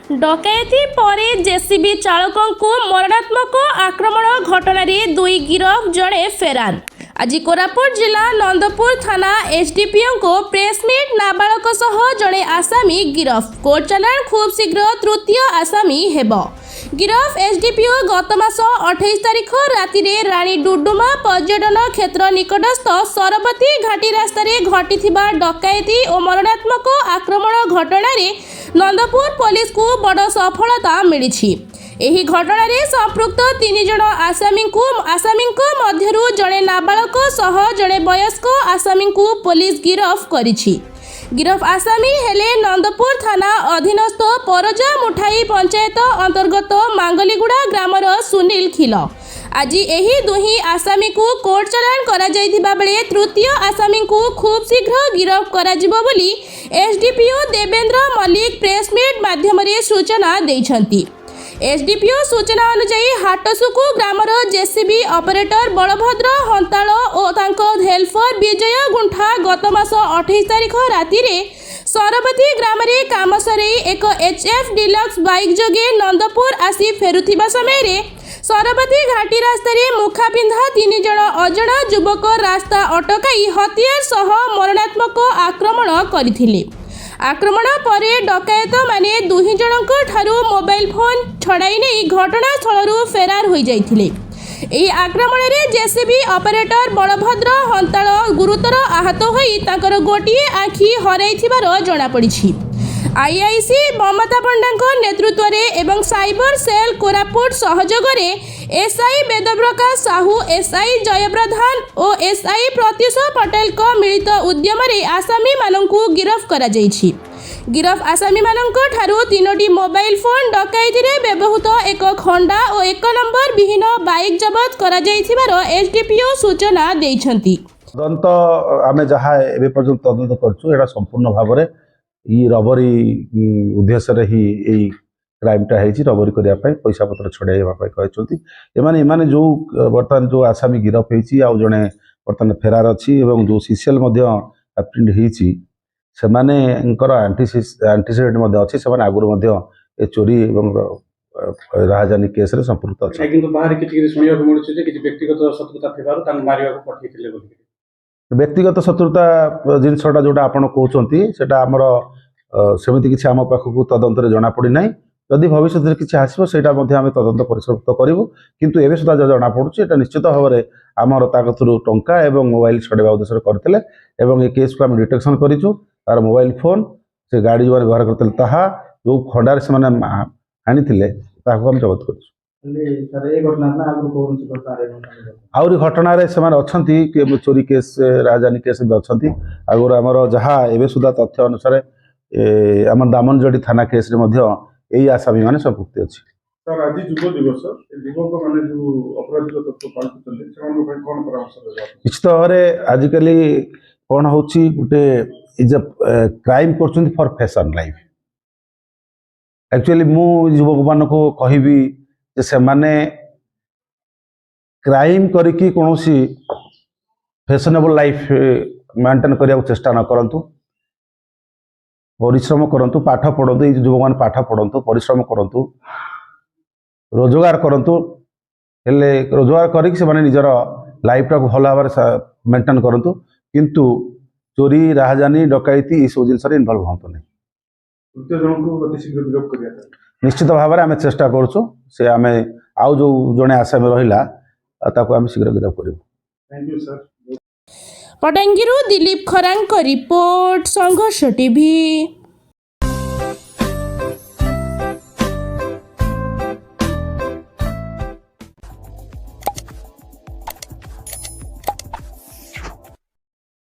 डकैती परे जेसीबी चालकों को मरणात्मक आक्रमण घटन दुई गिरफ जड़े फेरार। आज कोरापुट जिला नंदपुर थाना एसडीपीओ को प्रेसमिट नाबालक सह जड़े आसामी गिरफ। कोर्ट चालाण खूब शीघ्र तृतीय आसामी हेब। गिरफ एसडीपीओ गत मास 28 तारिख राति राणी डुडुमा पर्यटन क्षेत्र निकटस्थ सरबती घाटी रास्तार घटी डकैती और मरणात्मक आक्रमण घटन नंदपुर पुलिस को बड़ सफलता मिली। एही घटना रे संपृक्त 3 जण आसामी मध्यरु जड़े नाबालक सह जड़े वयस्क आसामी को पुलिस गिरफ करिछि। गिरफ आसामी हेले नंदपुर थाना अधीनस्थ परजा मुठाई पंचायत अंतर्गत मांगलीगुड़ा ग्रामर सुनील खिल। आज एही दुही आसामी को कोर्ट चालाण करा जायथिबा बेले तृतीय आसामी को खूब शीघ्र गिरफ करा जिवो बोली एसडीपीओ देवेंद्र मल्लिक प्रेसमिट माध्यम सूचना दैछंती। एसडीपीओ सूचना अनुसार हाटसुकु ग्रामर जेसीबी ऑपरेटर बलभद्र हंताल और तांको हेल्पर विजय गुंठा गत मास 28 तारिख राति सरबती ग्राम काम सरे एक एचएफ डिलक्स बाइक जोगे नंदपुर आसी फेरुथिबा समय सरबती घाटी रास्तार मुखा पिंधा 3 जण अजणा युवक रास्ता अटकाई हथियार सह मरणात्मक आक्रमण करथिले। आक्रमण परे डकायत माने दुही जणक ठारू मोबाइल फोन छड़ाई नहीं घटनास्थल फेरार हो जाइथिले। एही आक्रमण रे जेसीबी ऑपरेटर बलभद्र हंताल गुरुतर आहत होई ताकर गोटिए आखि हराइथिबार जणा पड़िछि। आईआईसी ममता पंडा नेतृत्व एवं साइबर सेल कोरापुट सहयोग एसआई वेदप्रकाश साहू एसआई जयप्रधान और एसआई प्रत्युष पटेल को मिलित उद्यम आसामी मानू गिरफ करा जाइछि। गिरफ आसामी मानक ठारू 3टी मोबाइल फोन डकैती व्यवहृत एक खंडा और 1 नंबर विहीन बाइक जबत करा जाइथिबार एसडीपीओ सूचना दैछंती। तदंत आमे जहा एबे पर्यंत तदंत करछु एटा संपूर्ण भाव में ई रबरी उद्देश्य ही यही क्राइमटा है रबरी करने पैसा पत्र छड़ाइवाई कहते एमाने जो बर्तमान जो आसामी गिरफ होती आउ जड़े बर्तमान फेरार अच्छी जो सीसीएल प्रिंट होती से आंटीसीडेट अच्छी से आगुरी ए चोरी राहजानी केस रे संपृक्त अच्छे व्यक्तिगत शत्रुता जिनसटा जोटा आपण कहते सेटा आमर सेमती किसी आम पाखक तदंत जना पड़ी ना जदि भविष्य किसी आसो से आम तदंत परिसमाप्त करूँ किंतु एवं सुधा जना पड़ुଛି एटा निश्चित भाव में आमर ताकतरू टंका एवं मोबाइल छड़ाइबा उद्देश्य करते एवं ये केस को आम डिटेक्शन करूँ तार मोबाइल फोन से गाड़ी जो व्यवहार करते जो खंडार से आनी आम जबत कर आहरी घटन से चोरी केस राजधानी केस भी अच्छा आगुरी आमर जहाँ एवं सुधा तथ्य अनुसार आम दामनजड़ी थाना केस यही आसामी माने संपुक्ति अच्छी। निश्चित भाव में आजिकल कौन हो गोटे इज क्राइम कर फॉर फैशन लाइफ एक्चुअली मु युवक मान को कहबी से माने क्राइम करिकी कौनसी फैशनेबल लाइफ मेंटेन करने चेष्टा न करंतु परिश्रम करंतु पाठ पढ़ंतु ये युवक मान पाठ पढ़ंतु परिश्रम करंतु रोजगार करंतु हेले रोजगार करिक से माने निजर लाइफ टा भल भाव मेंटेन करंतु किंतु चोरी राहजानी डकैती ये सब जिनस इनवल्व होंतु नहीं। निश्चित भाव में आम चेष्टा करुँ से आम आउ जो जड़े आसामी रहा आम शीघ्र गिरफ कर। पटांगीरू दिलीप खरांग रिपोर्ट संघर्ष टीवी।